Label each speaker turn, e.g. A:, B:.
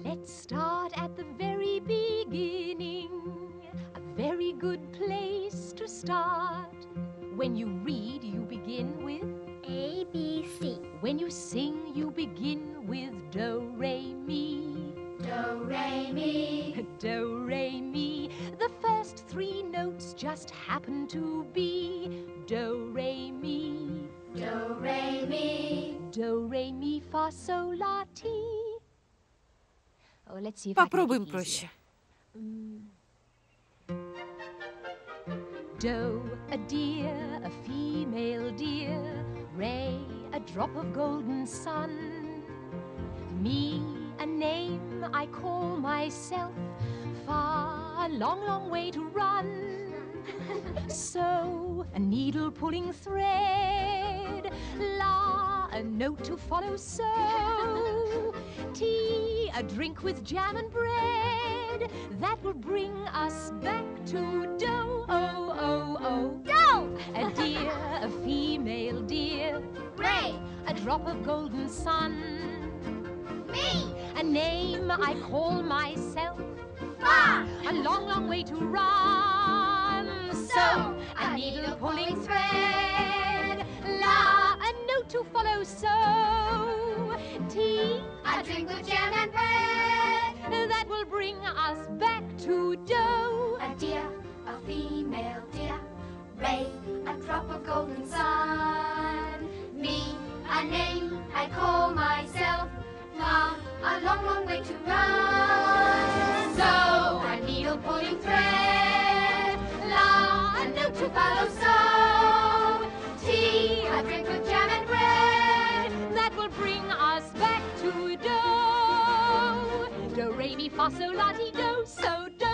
A: Let's start at the very beginning. A very good place to start. When you read, you begin with
B: A, B, C.
A: When you sing, you begin with do, re, mi.
B: Do, re, mi.
A: Do, re, mi. The first three notes just happen to be do, re, mi.
B: Do, re, mi.
A: Do, re, mi, fa, sol, la, ti. Oh, let's see if I can
C: Попробуем
A: make it
C: проще.
A: Do, a deer, a female deer. Re, a drop of golden sun. Me, a name I call myself. Fa, a long, long way to run. So, a needle pulling thread. La, a note to follow. So, tea, a drink with jam and bread. That will bring us back to do. Oh, oh, oh.
B: Do.
A: A deer, a female deer.
B: Re.
A: A drop of golden sun.
B: Me.
A: A name I call myself.
B: Fa.
A: A long, long way to run. So, a needle pulling thread. La, a note to follow. So, tea,
B: A drink with jam and bread.
A: that will bring us back to do.
B: A deer, a female deer. Ray, a drop of golden sun. Me, a name I call myself. Fa, a long, long way to run. So, a needle pulling thread. La, a note to follow. So, tea, a drink with jam and bread.
A: That will bring us back to do. Do, re, mi, fa, sol, la, ti, do. So, do.